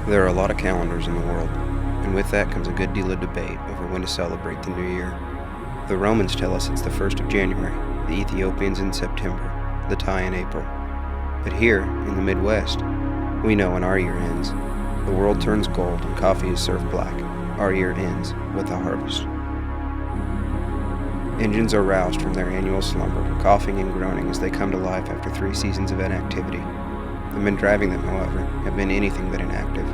There are a lot of calendars in the world, and with that comes a good deal of debate over when to celebrate the new year. The Romans tell us it's the 1st of January, the Ethiopians in September, the Thai in April. But here, in the Midwest, we know when our year ends. The world turns gold and coffee is served black. Our year ends with the harvest. Engines are roused from their annual slumber, coughing and groaning as they come to life after 3 seasons of inactivity. The men driving them, however, have been anything but inactive.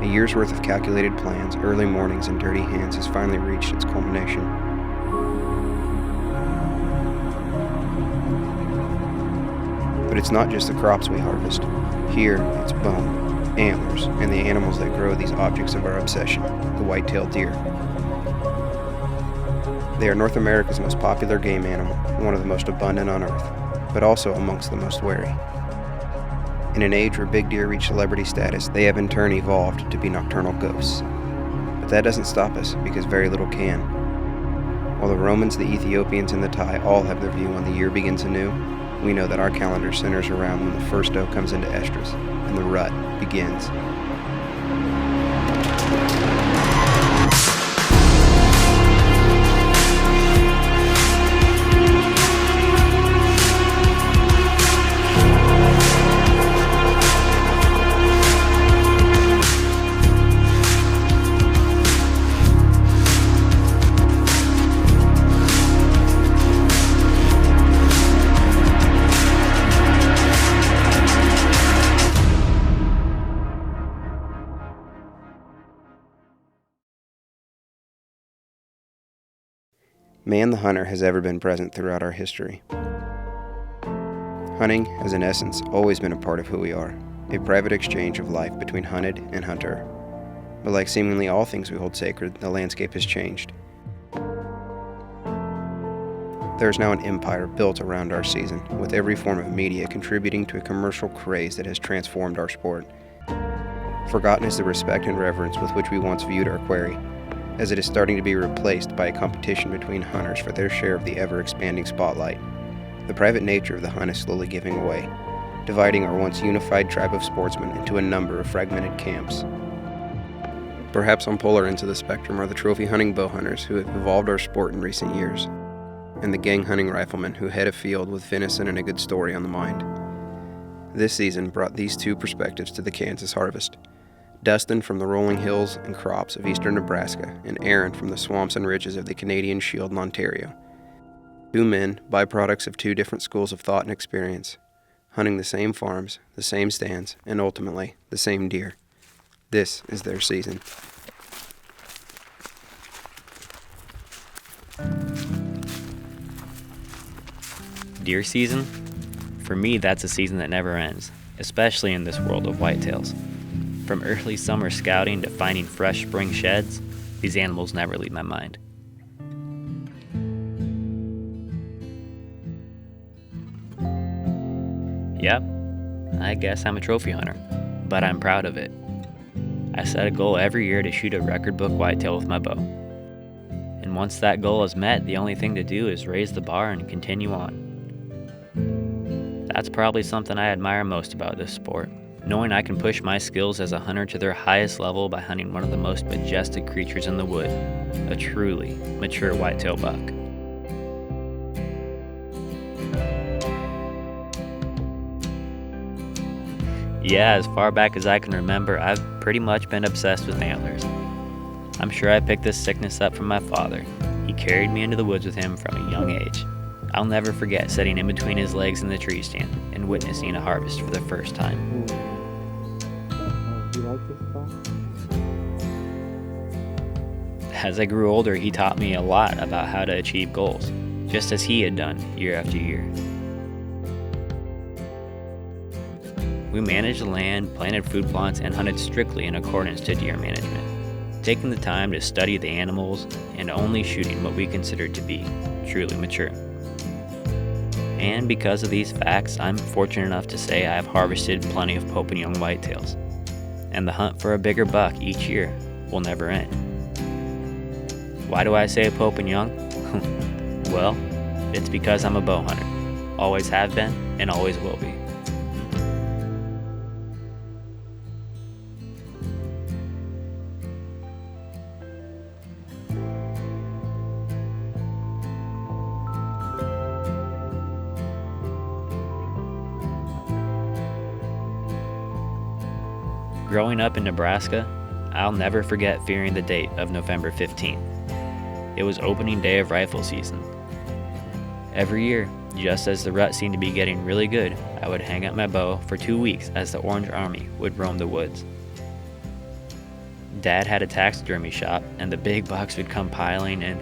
A year's worth of calculated plans, early mornings, and dirty hands has finally reached its culmination. But it's not just the crops we harvest. Here, it's bone, antlers, and the animals that grow these objects of our obsession, the white-tailed deer. They are North America's most popular game animal, one of the most abundant on Earth, but also amongst the most wary. In an age where big deer reach celebrity status, they have in turn evolved to be nocturnal ghosts. But that doesn't stop us, because very little can. While the Romans, the Ethiopians, and the Thai all have their view on the year begins anew, we know that our calendar centers around when the first doe comes into estrus, and the rut begins. Man the hunter has ever been present throughout our history. Hunting has in essence always been a part of who we are, a private exchange of life between hunted and hunter. But like seemingly all things we hold sacred, the landscape has changed. There is now an empire built around our season, with every form of media contributing to a commercial craze that has transformed our sport. Forgotten is the respect and reverence with which we once viewed our quarry, as it is starting to be replaced by a competition between hunters for their share of the ever-expanding spotlight. The private nature of the hunt is slowly giving away, dividing our once unified tribe of sportsmen into a number of fragmented camps. Perhaps on polar ends of the spectrum are the trophy hunting bow hunters who have evolved our sport in recent years, and the gang hunting riflemen who head afield with venison and a good story on the mind. This season brought these two perspectives to the Kansas harvest. Dustin from the rolling hills and crops of eastern Nebraska, and Aaron from the swamps and ridges of the Canadian Shield in Ontario. Two men, byproducts of two different schools of thought and experience, hunting the same farms, the same stands, and ultimately, the same deer. This is their season. Deer season? For me, that's a season that never ends, especially in this world of whitetails. From early summer scouting to finding fresh spring sheds, these animals never leave my mind. Yep, I guess I'm a trophy hunter, but I'm proud of it. I set a goal every year to shoot a record book whitetail with my bow. And once that goal is met, the only thing to do is raise the bar and continue on. That's probably something I admire most about this sport. Knowing I can push my skills as a hunter to their highest level by hunting one of the most majestic creatures in the wood, a truly mature whitetail buck. Yeah, as far back as I can remember, I've pretty much been obsessed with antlers. I'm sure I picked this sickness up from my father. He carried me into the woods with him from a young age. I'll never forget sitting in between his legs in the tree stand and witnessing a harvest for the first time. You like this spot? As I grew older, he taught me a lot about how to achieve goals, just as he had done year after year. We managed the land, planted food plots, and hunted strictly in accordance to deer management, taking the time to study the animals and only shooting what we considered to be truly mature. And because of these facts, I'm fortunate enough to say I have harvested plenty of Pope and Young whitetails, and the hunt for a bigger buck each year will never end. Why do I say Pope and Young? Well, it's because I'm a bow hunter, always have been and always will be. Growing up in Nebraska, I'll never forget fearing the date of November 15th. It was opening day of rifle season. Every year, just as the rut seemed to be getting really good, I would hang up my bow for 2 weeks as the Orange Army would roam the woods. Dad had a taxidermy shop, and the big bucks would come piling in.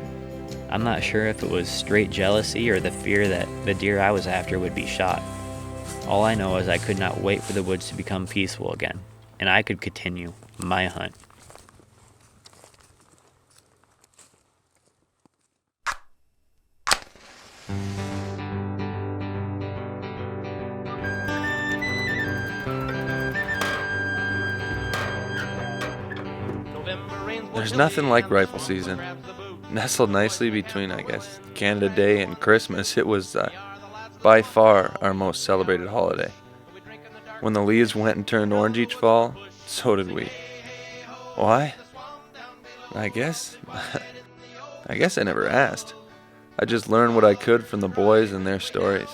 I'm not sure if it was straight jealousy or the fear that the deer I was after would be shot. All I know is I could not wait for the woods to become peaceful again, and I could continue my hunt. There's nothing like rifle season. Nestled nicely between, Canada Day and Christmas, it was by far our most celebrated holiday. When the leaves went and turned orange each fall, so did we. Why? I guess I never asked. I just learned what I could from the boys and their stories.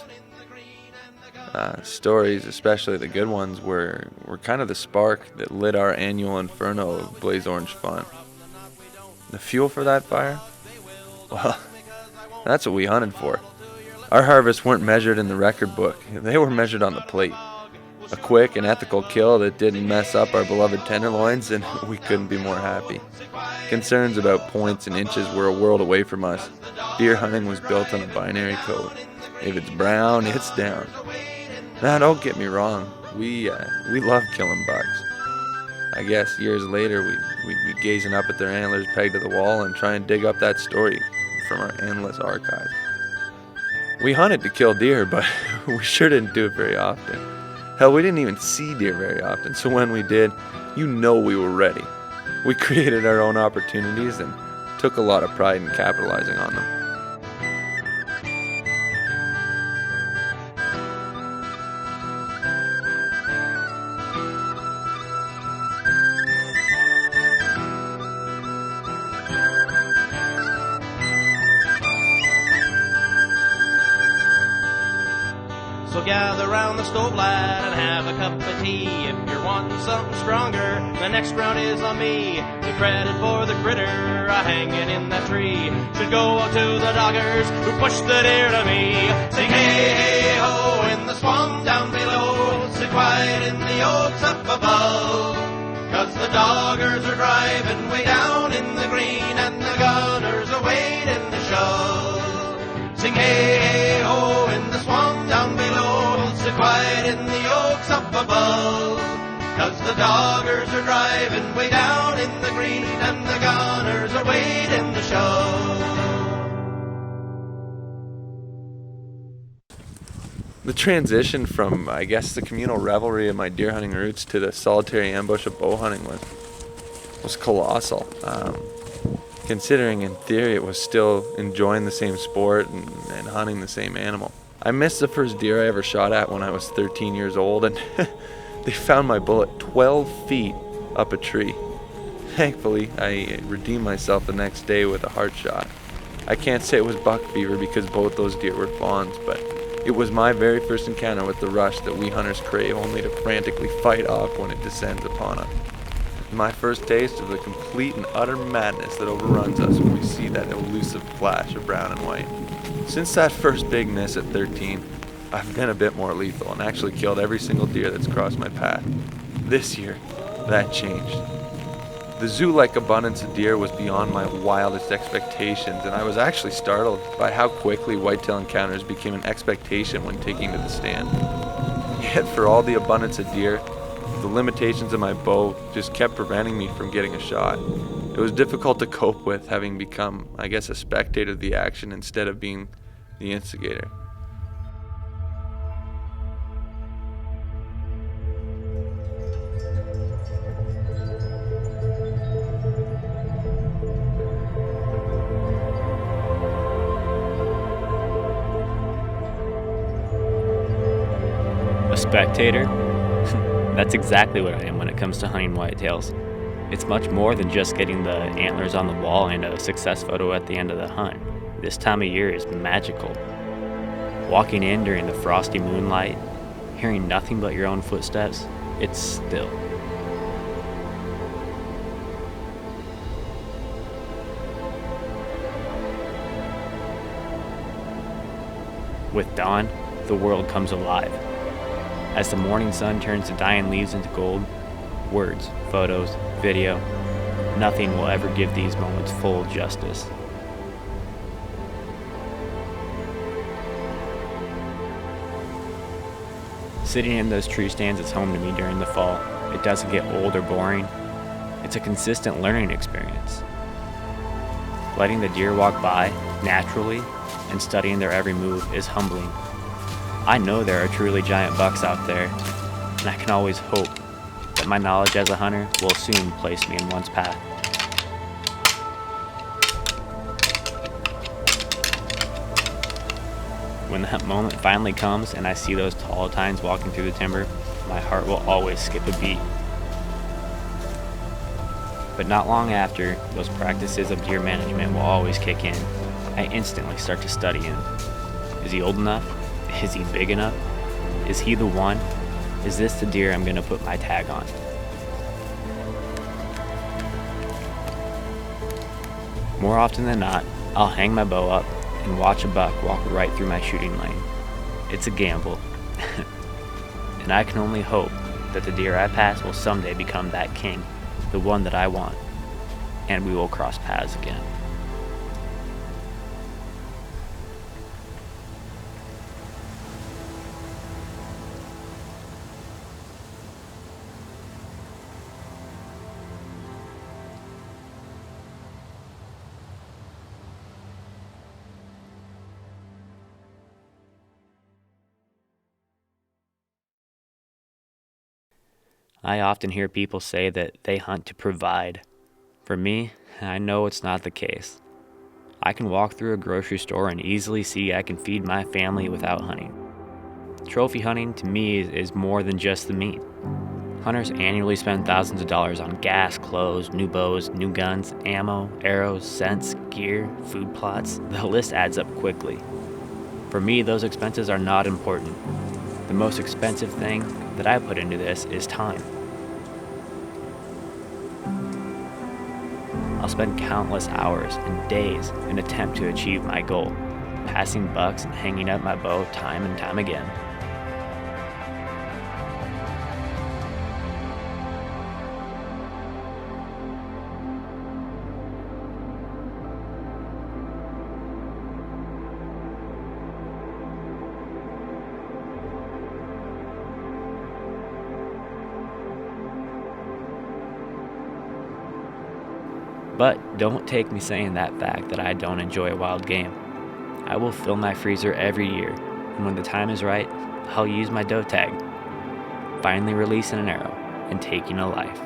Stories, especially the good ones, were kind of the spark that lit our annual inferno of Blaze Orange fun. The fuel for that fire? Well, that's what we hunted for. Our harvests weren't measured in the record book. They were measured on the plate. A quick and ethical kill that didn't mess up our beloved tenderloins, and we couldn't be more happy. Concerns about points and inches were a world away from us. Deer hunting was built on a binary code. If it's brown, it's down. Now, don't get me wrong. We love killing bucks. I guess years later, we'd be gazing up at their antlers pegged to the wall and try and dig up that story from our endless archives. We hunted to kill deer, but we sure didn't do it very often. Hell, we didn't even see deer very often, so when we did, we were ready. We created our own opportunities and took a lot of pride in capitalizing on them. So gather round the stove, lad, and have a cup of tea. If you're wanting something stronger, the next round is on me. The credit for the critter hanging in that tree should go out to the doggers who pushed the deer to me. Sing hey, hey, ho, in the swamp down below. Sit quiet in the oaks up above. 'Cause the doggers are driving way down in the green, and the gunners are waiting to shove. Sing hey, hey, ho, in the swamp down below. Sit quiet in the oaks up above. 'Cause the doggers are driving way down in the green, and the gunners are waiting to shove. The transition from, the communal revelry of my deer hunting roots to the solitary ambush of bow hunting was colossal. Considering in theory it was still enjoying the same sport and hunting the same animal. I missed the first deer I ever shot at when I was 13 years old, and they found my bullet 12 feet up a tree. Thankfully, I redeemed myself the next day with a heart shot. I can't say it was buck fever because both those deer were fawns, but it was my very first encounter with the rush that we hunters crave only to frantically fight off when it descends upon us. My first taste of the complete and utter madness that overruns us when we see that elusive flash of brown and white. Since that first big miss at 13, I've been a bit more lethal and actually killed every single deer that's crossed my path. This year, that changed. The zoo-like abundance of deer was beyond my wildest expectations, and I was actually startled by how quickly whitetail encounters became an expectation when taking to the stand. Yet for all the abundance of deer, the limitations of my bow just kept preventing me from getting a shot. It was difficult to cope with, having become, a spectator of the action instead of being the instigator. A spectator? That's exactly what I am when it comes to hunting whitetails. It's much more than just getting the antlers on the wall and a success photo at the end of the hunt. This time of year is magical. Walking in during the frosty moonlight, hearing nothing but your own footsteps, it's still. With dawn, the world comes alive. As the morning sun turns the dying leaves into gold, words, photos, video, nothing will ever give these moments full justice. Sitting in those tree stands is home to me during the fall. It doesn't get old or boring. It's a consistent learning experience. Letting the deer walk by naturally and studying their every move is humbling. I know there are truly giant bucks out there, and I can always hope that my knowledge as a hunter will soon place me in one's path. When that moment finally comes and I see those tall tines walking through the timber, my heart will always skip a beat. But not long after, those practices of deer management will always kick in. I instantly start to study him. Is he old enough? Is he big enough? Is he the one? Is this the deer I'm going to put my tag on? More often than not, I'll hang my bow up and watch a buck walk right through my shooting lane. It's a gamble. And I can only hope that the deer I pass will someday become that king, the one that I want, and we will cross paths again. I often hear people say that they hunt to provide. For me, I know it's not the case. I can walk through a grocery store and easily see I can feed my family without hunting. Trophy hunting to me is more than just the meat. Hunters annually spend thousands of dollars on gas, clothes, new bows, new guns, ammo, arrows, scents, gear, food plots. The list adds up quickly. For me, those expenses are not important. The most expensive thing that I put into this is time. I'll spend countless hours and days in an attempt to achieve my goal, passing bucks and hanging up my bow time and time again. But don't take me saying that fact that I don't enjoy wild game. I will fill my freezer every year, and when the time is right, I'll use my doe tag, finally releasing an arrow and taking a life.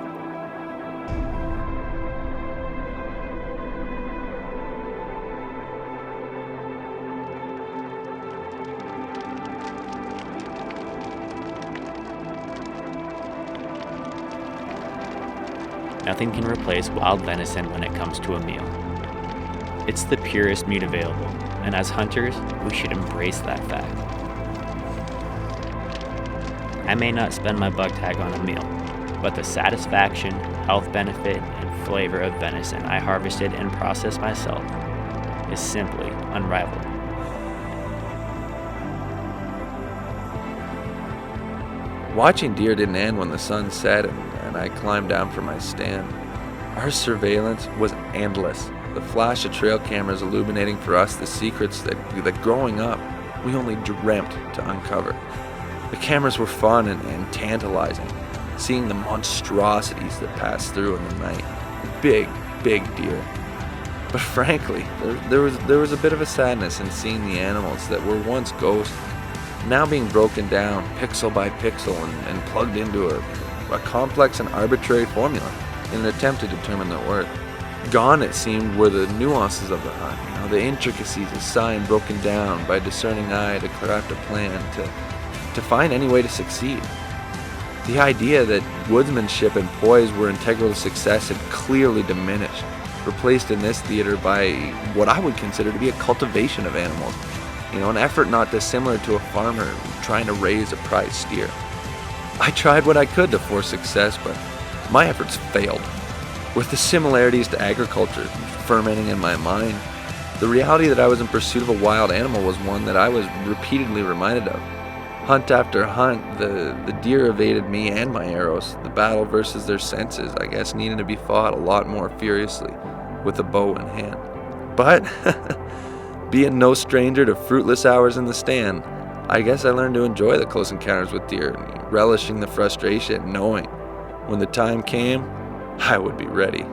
Nothing can replace wild venison when it comes to a meal. It's the purest meat available, and as hunters, we should embrace that fact. I may not spend my buck tag on a meal, but the satisfaction, health benefit, and flavor of venison I harvested and processed myself is simply unrivaled. Watching deer didn't end when the sun set and I climbed down from my stand. Our surveillance was endless. The flash of trail cameras illuminating for us the secrets that growing up we only dreamt to uncover. The cameras were fun and tantalizing, seeing the monstrosities that passed through in the night. Big deer. But frankly, there was a bit of a sadness in seeing the animals that were once ghosts now being broken down pixel by pixel and plugged into a complex and arbitrary formula in an attempt to determine their worth. Gone, it seemed, were the nuances of the hunt, the intricacies of sign broken down by a discerning eye to craft a plan, to find any way to succeed. The idea that woodsmanship and poise were integral to success had clearly diminished, replaced in this theater by what I would consider to be a cultivation of animals, an effort not dissimilar to a farmer trying to raise a prize steer. I tried what I could to force success, but my efforts failed. With the similarities to agriculture fermenting in my mind, The reality that I was in pursuit of a wild animal was one that I was repeatedly reminded of. Hunt after hunt, the deer evaded me and my arrows. The battle versus their senses, I guess, needed to be fought a lot more furiously with a bow in hand. But, being no stranger to fruitless hours in the stand, I guess I learned to enjoy the close encounters with deer, relishing the frustration, knowing when the time came, I would be ready.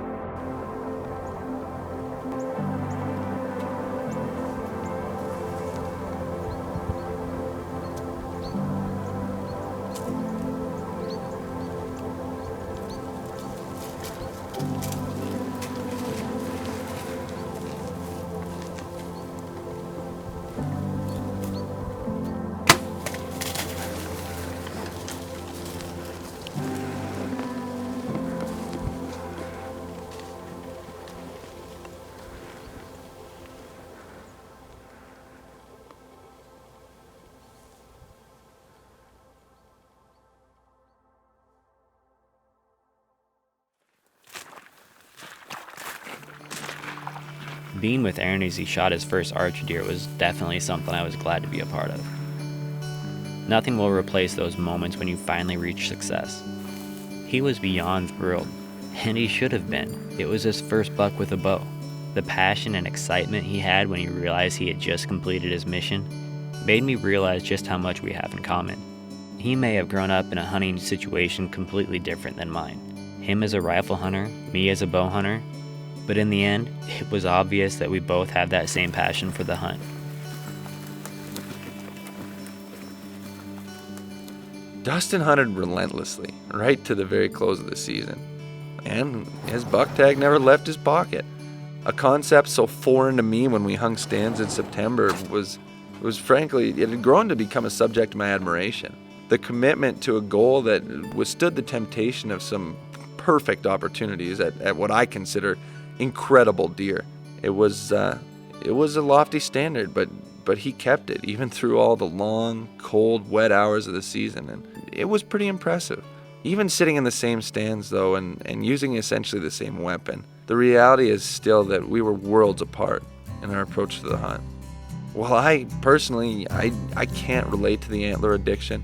Being with Aaron as he shot his first archer deer was definitely something I was glad to be a part of. Nothing will replace those moments when you finally reach success. He was beyond thrilled, and he should have been. It was his first buck with a bow. The passion and excitement he had when he realized he had just completed his mission made me realize just how much we have in common. He may have grown up in a hunting situation completely different than mine. Him as a rifle hunter, me as a bow hunter, but in the end, it was obvious that we both have that same passion for the hunt. Dustin hunted relentlessly, right to the very close of the season. And his buck tag never left his pocket. A concept so foreign to me when we hung stands in September was frankly, it had grown to become a subject of my admiration. The commitment to a goal that withstood the temptation of some perfect opportunities at what I consider incredible deer. It was a lofty standard, but he kept it even through all the long, cold, wet hours of the season, and it was pretty impressive. Even sitting in the same stands though, and using essentially the same weapon, the reality is still that we were worlds apart in our approach to the hunt. While I personally, I can't relate to the antler addiction,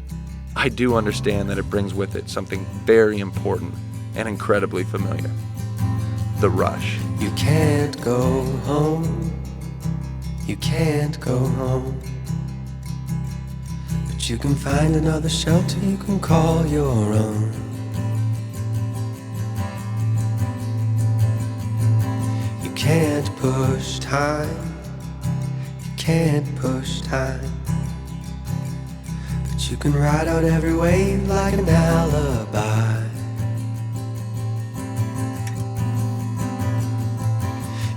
I do understand that it brings with it something very important and incredibly familiar. The rush. You can't go home. You can't go home. But you can find another shelter you can call your own. You can't push time. You can't push time. But you can ride out every wave like an alibi.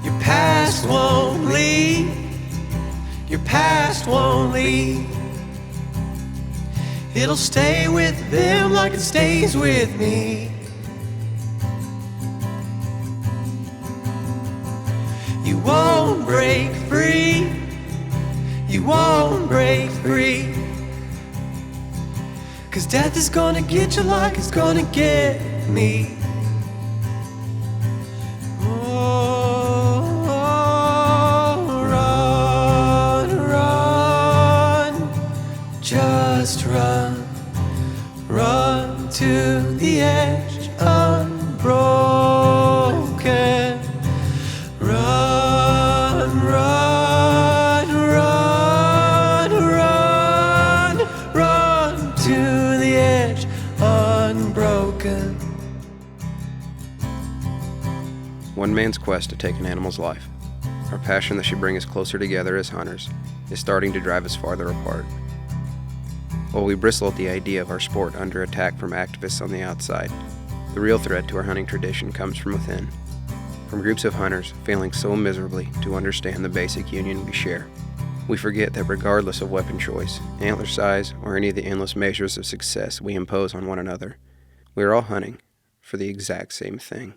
Your past won't leave. Your past won't leave. It'll stay with them like it stays with me. You won't break free. You won't break free. 'Cause death is gonna get you like it's gonna get me. Just run, run to the edge unbroken. Run, run, run, run, run to the edge unbroken. One man's quest to take an animal's life, our passion that should bring us closer together as hunters, is starting to drive us farther apart. While we bristle at the idea of our sport under attack from activists on the outside, the real threat to our hunting tradition comes from within, from groups of hunters failing so miserably to understand the basic union we share. We forget that regardless of weapon choice, antler size, or any of the endless measures of success we impose on one another, we are all hunting for the exact same thing.